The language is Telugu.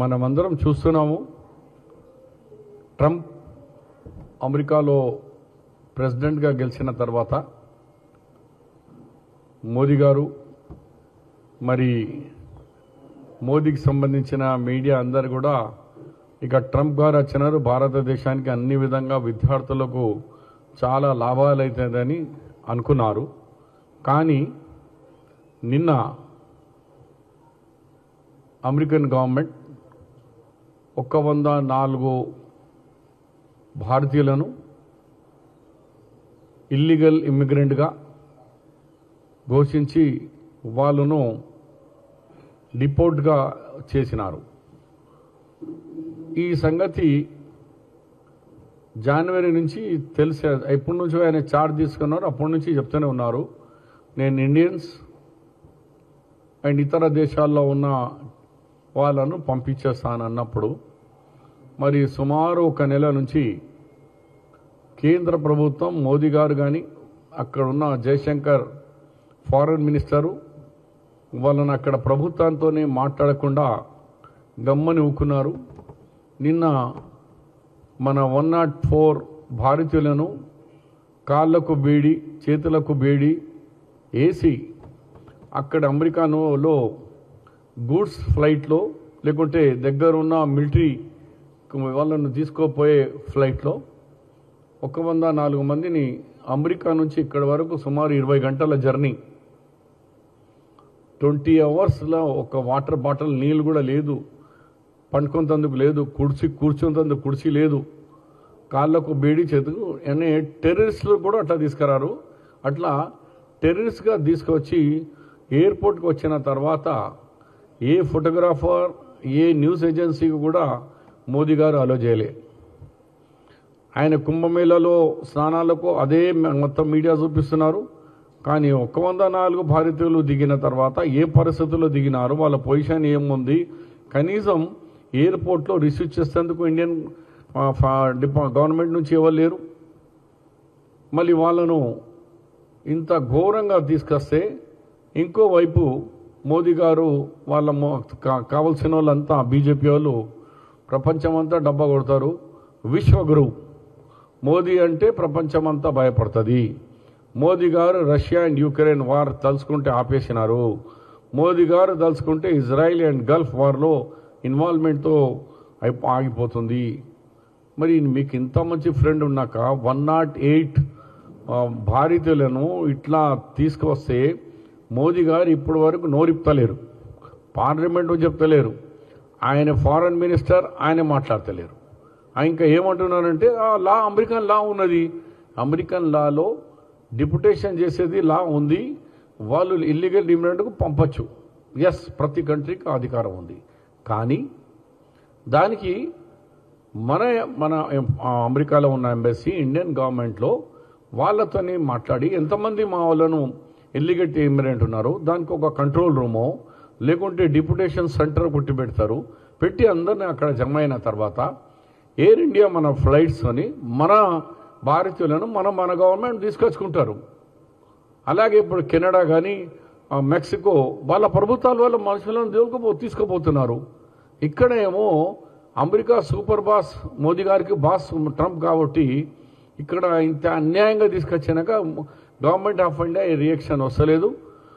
మనమందరం చూస్తున్నాము. ట్రంప్ అమెరికాలో ప్రెసిడెంట్గా గెలిచిన తర్వాత మోదీ గారు మరి మోదీకి సంబంధించిన మీడియా అందరు కూడా ఇక ట్రంప్ గారు వచ్చినారు, భారతదేశానికి అన్ని విధంగా విద్యార్థులకు చాలా లాభాలు అవుతుందని అనుకున్నారు. కానీ నిన్న అమెరికన్ గవర్నమెంట్ 104 భారతీయులను ఇల్లీగల్ ఇమ్మిగ్రెంట్గా ఘోషించి వాళ్ళను డిపోర్ట్గా చేసినారు. ఈ సంగతి జనవరి నుంచి తెలిసే, ఎప్పటి నుంచో ఆయన చార్జ్ తీసుకున్నారు, అప్పటి నుంచి చెప్తూనే ఉన్నారు, నేను ఇండియన్స్ అండ్ ఇతర దేశాల్లో ఉన్న వాళ్ళను పంపించేస్తానన్నప్పుడు మరి సుమారు 1 నెల నుంచి కేంద్ర ప్రభుత్వం మోదీ గారు కానీ అక్కడ ఉన్న జయశంకర్ ఫారెన్ మినిస్టరు వాళ్ళని అక్కడ ప్రభుత్వంతోనే మాట్లాడకుండా గమ్మని ఊకున్నారు. నిన్న మన 104 భారతీయులను కాళ్ళకు బేడి చేతులకు బేడి వేసి అక్కడ అమెరికాలో గూడ్స్ ఫ్లైట్లో లేకుంటే దగ్గర ఉన్న మిలిటరీ వాళ్ళను తీసుకోపోయే ఫ్లైట్లో 104 మందిని అమెరికా నుంచి ఇక్కడ వరకు సుమారు 20 గంటల జర్నీ, 20 అవర్స్లో ఒక వాటర్ బాటిల్ నీళ్ళు కూడా లేదు, పండుకొంతందుకు లేదు, కూర్చుంతందుకు కుర్చీ లేదు, కాళ్ళకు బేడి చేతుకు అనే టెర్రరిస్టులు కూడా అట్లా తీసుకురారు. అట్లా టెర్రరిస్ట్గా తీసుకొచ్చి ఎయిర్పోర్ట్కి వచ్చిన తర్వాత ఏ ఫోటోగ్రాఫర్ ఏ న్యూస్ ఏజెన్సీకి కూడా మోదీ గారు అలో చేయలే. ఆయన కుంభమేళలో స్నానాలకు అదే మొత్తం మీడియా చూపిస్తున్నారు. కానీ 104 భారతీయులు దిగిన తర్వాత ఏ పరిస్థితుల్లో దిగినారు, వాళ్ళ పొజిషన్ ఏముంది, కనీసం ఎయిర్పోర్ట్లో రిసీవ్ చేసేందుకు ఇండియన్ గవర్నమెంట్ నుంచి ఎవరు లేరు. మళ్ళీ వాళ్ళను ఇంత ఘోరంగా తీసుకొస్తే ఇంకోవైపు మోదీ గారు వాళ్ళ కావాల్సిన వాళ్ళంతా బీజేపీ వాళ్ళు ప్రపంచమంతా డబ్బా కొడతారు. విశ్వగురు మోదీ అంటే ప్రపంచమంతా భయపడుతుంది. మోదీ గారు రష్యా అండ్ యుక్రెయిన్ వార్ తలుచుకుంటే ఆపేసినారు. మోదీ గారు తలుచుకుంటే ఇజ్రాయిల్ అండ్ గల్ఫ్ వార్లో ఇన్వాల్వ్మెంట్తో ఆగిపోతుంది. మరి మీకు ఇంత మంచి ఫ్రెండ్ ఉన్నాక 108 భారతీయులను ఇట్లా తీసుకువస్తే మోదీ గారు ఇప్పటి వరకు నోరిప్తలేరు, పార్లమెంటు చెప్తలేరు, ఆయన ఫారెన్ మినిస్టర్ ఆయన మాట్లాడతలేరు. ఇంకా ఏమంటున్నారంటే లా అమెరికన్ లా ఉన్నది, అమెరికన్ లాలో డిప్యుటేషన్ చేసేది లా ఉంది, వాళ్ళు ఇల్లీగల్ ఇమిగ్రెంట్కు పంపచ్చు. ఎస్, ప్రతి కంట్రీకి అధికారం ఉంది. కానీ దానికి మన అమెరికాలో ఉన్న ఎంబసీ ఇండియన్ గవర్నమెంట్లో వాళ్ళతోని మాట్లాడి ఎంతమంది మా వాళ్ళను ఇల్లీగల్ ఇమిగ్రెంట్ ఉన్నారు దానికి ఒక కంట్రోల్ రూమో లేకుంటే డిప్యుటేషన్ సెంటర్ పెట్టి అందరినీ అక్కడ జమ అయిన తర్వాత ఎయిర్ ఇండియా మన ఫ్లైట్స్ అని మన భారతీయులను మన గవర్నమెంట్ తీసుకొచ్చుకుంటారు. అలాగే ఇప్పుడు కెనడా కానీ మెక్సికో వాళ్ళ ప్రభుత్వాల వల్ల మనుషులను తీసుకుపోతున్నారు. ఇక్కడ ఏమో అమెరికా సూపర్ బాస్ మోదీ గారికి బాస్ ట్రంప్ కాబట్టి ఇక్కడ ఇంత అన్యాయంగా తీసుకొచ్చినాక గవర్నమెంట్ ఆఫ్ ఇండియా రియాక్షన్ వస్తలేదు.